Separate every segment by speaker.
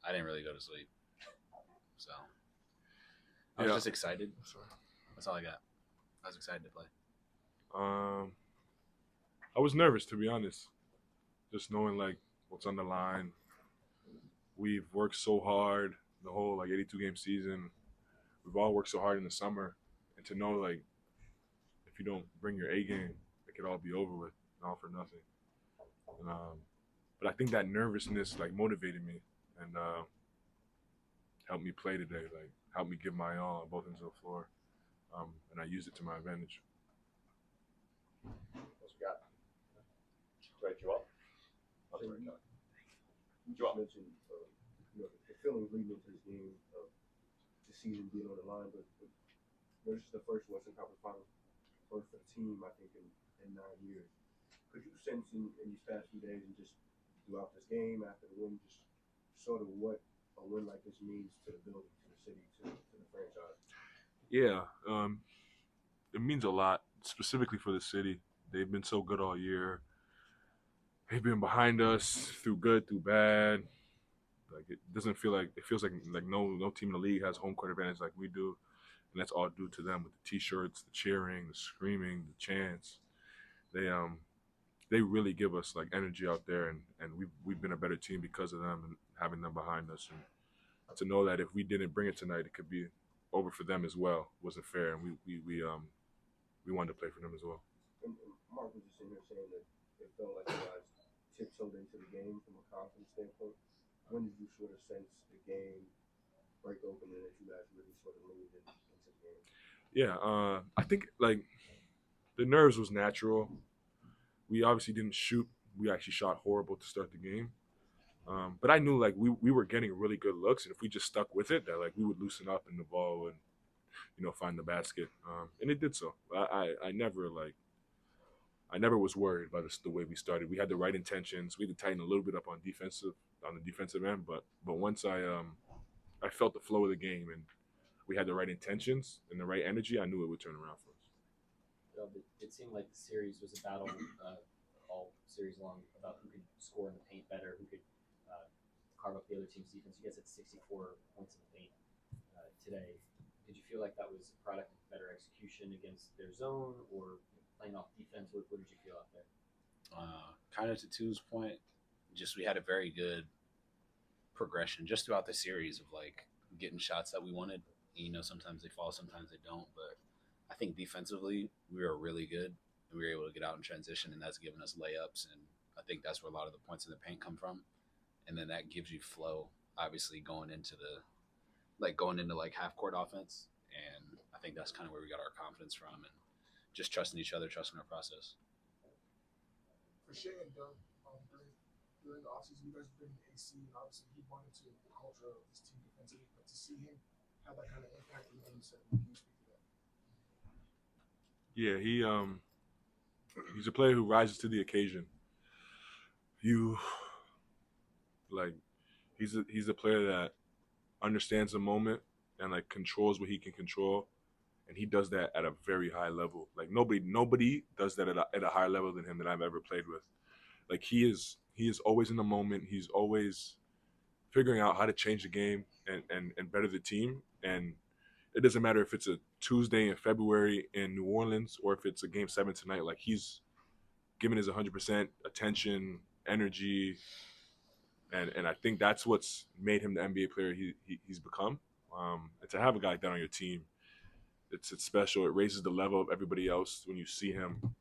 Speaker 1: I didn't really go to sleep. So I was just excited. That's all I got. I was excited to play.
Speaker 2: I was nervous, to be honest. Just knowing like what's on the line. We've worked so hard the whole 82 game season. We've all worked so hard in the summer, and to know like if you don't bring your A game, it could all be over with, all for nothing. And, but I think that nervousness like motivated me and helped me play today. Like helped me give my all on both ends of the floor, and I used it to my advantage.
Speaker 3: What we got? Right, Joel.
Speaker 4: You just mentioned the feeling leading into this game of the season being on the line, but this is the first Western Conference Final for the team, I think, in 9 years. Could you sense in these past few days and just throughout this game after the win, just sort of what a win like this means to the building, to the city, to the franchise?
Speaker 2: Yeah, it means a lot, specifically for the city. They've been so good all year. They've been behind us through good, through bad. Like it feels like no team in the league has home court advantage like we do, and that's all due to them with the T-shirts, the cheering, the screaming, the chants. They really give us like energy out there, and we've been a better team because of them and having them behind us. And to know that if we didn't bring it tonight, it could be over for them as well wasn't fair, and we wanted to play for them as well.
Speaker 4: And Mark was just sitting here saying that it felt like you guys tiptoed into the game from a confidence standpoint. When did you sort of sense the game break open and that you guys really sort of leaned into the game?
Speaker 2: Yeah, I think like the nerves was natural. We obviously didn't shoot. We actually shot horrible to start the game. But I knew like we were getting really good looks, and if we just stuck with it, that like we would loosen up and the ball would, find the basket. And it did so. I never was worried about the way we started. We had the right intentions. We had to tighten a little bit up on the defensive end, but once I felt the flow of the game and we had the right intentions and the right energy, I knew it would turn around for us.
Speaker 5: It seemed like the series was a battle all series long about who could score in the paint better, who could carve up the other team's defense. You guys had 64 points in the paint today. Did you feel like that was a product of better execution against their zone or playing off defense? What did you feel out there?
Speaker 1: Kind of to Tu's point, just we had a very good progression just throughout the series of like getting shots that we wanted. Sometimes they fall, sometimes they don't, but I think defensively we were really good. We were able to get out in transition, and that's given us layups, and I think that's where a lot of the points in the paint come from. And then that gives you flow, obviously going into half court offense, and I think that's kind of where we got our confidence from, and just trusting each other, trusting our process.
Speaker 6: For Shai and Doug, during the offseason, you guys have been in AC, and obviously he brought into the culture of this team defensively, but to see him have that kind of impact in the game set, can you speak to that?
Speaker 2: Yeah, he's a player who rises to the occasion. He's a player that understands the moment and like controls what he can control, and he does that at a very high level. Like nobody does that at a higher level than him that I've ever played with. Like he is always in the moment. He's always figuring out how to change the game and better the team. And it doesn't matter if it's a Tuesday in February in New Orleans or if it's a Game 7 tonight. Like he's giving his 100% attention, energy, and I think that's what's made him the NBA player he's become. And to have a guy like that on your team, it's special. It raises the level of everybody else when you see him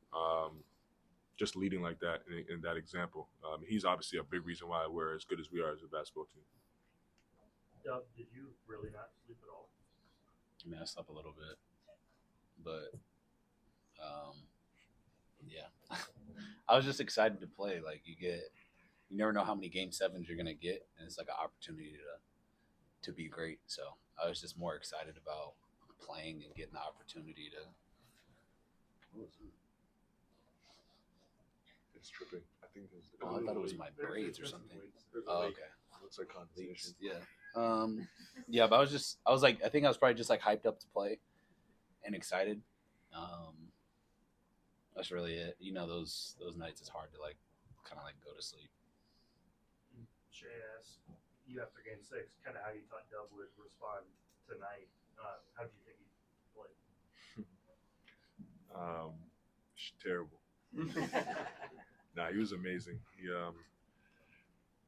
Speaker 2: just leading like that in that example. He's obviously a big reason why we're as good as we are as a basketball team.
Speaker 7: Dub, did you really not sleep at all?
Speaker 1: I mean, I slept a little bit, but yeah, I was just excited to play. Like you never know how many Game 7s you're gonna get, and it's like an opportunity to be great. So I was just more excited about playing and getting the opportunity to. What was it?
Speaker 2: It's tripping. I think
Speaker 1: I thought it was my braids or something. Oh, okay.
Speaker 2: Looks like condensation.
Speaker 1: Yeah. Yeah, but I think I was probably just like hyped up to play and excited. That's really it. Those nights it's hard to like kind of like go to sleep.
Speaker 7: Shai asked, you after Game 6, kind of how you thought Dub would respond tonight. How do you think he played?
Speaker 2: Terrible. Nah, he was amazing.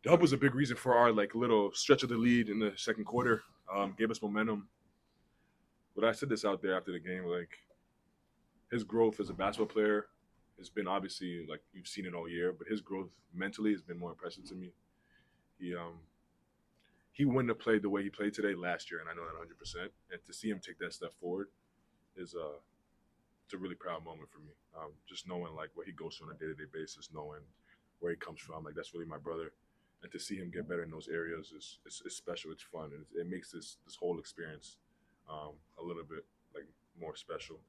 Speaker 2: Dub was a big reason for our little stretch of the lead in the second quarter. Gave us momentum. But I said this out there after the game, his growth as a basketball player has been obviously you've seen it all year, but his growth mentally has been more impressive to me. He wouldn't have played the way he played today last year, and I know that 100%. And to see him take that step forward is it's a really proud moment for me. Just knowing what he goes through on a day-to-day basis, knowing where he comes from, that's really my brother. And to see him get better in those areas is special. It's fun, and it makes this whole experience a little bit more special.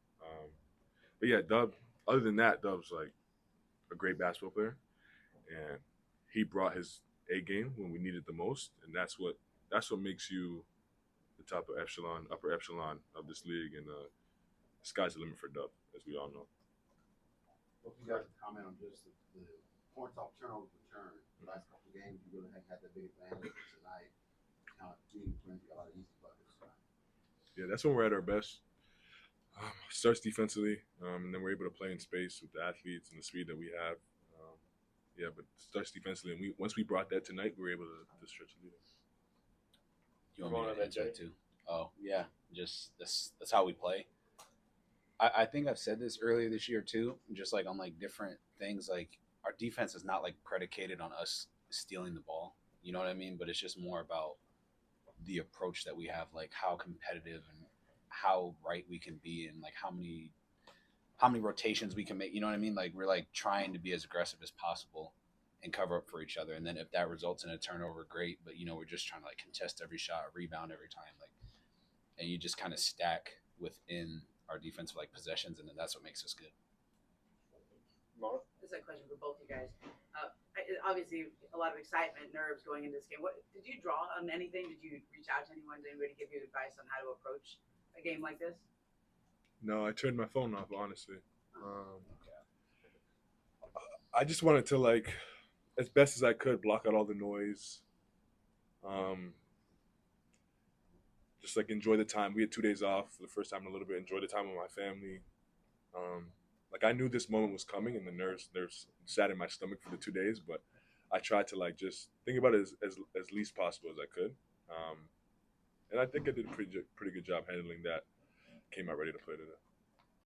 Speaker 2: But yeah, Dub. Other than that, Dub's a great basketball player, and he brought his A game when we needed the most, and that's what makes you the upper echelon of this league, and the sky's the limit for Dub, as we all know.
Speaker 8: Hope you guys comment on just the points off turnover return. The last couple of games, you really had that big advantage tonight. Being plenty a lot of easy buckets tonight.
Speaker 2: Yeah, that's when we're at our best. Starts defensively, and then we're able to play in space with the athletes and the speed that we have. But starts defensively, and once we brought that tonight, we were able to stretch the lead.
Speaker 1: You want me to answer that too? Oh yeah, just that's how we play. I think I've said this earlier this year too, just on different things. Our defense is not predicated on us stealing the ball. You know what I mean? But it's just more about the approach that we have, how competitive and how right we can be, and how many rotations we can make. You know what I mean? We're trying to be as aggressive as possible and cover up for each other. And then if that results in a turnover, great. But we're just trying to contest every shot, rebound every time, and you just kind of stack within our defensive possessions, and then that's what makes us good.
Speaker 9: This is a question for both you guys. Obviously, a lot of excitement, nerves going into this game. What did you draw on anything? Did you reach out to anyone? Did anybody give you advice on how to approach a game like this?
Speaker 2: No, I turned my phone off, honestly. I just wanted to, as best as I could, block out all the noise. Just enjoy the time. We had 2 days off for the first time in a little bit. Enjoy the time with my family. I knew this moment was coming, and the nerves sat in my stomach for the 2 days. But I tried to just think about it as least possible as I could. And I think I did a pretty good job handling that. Came out ready to play today.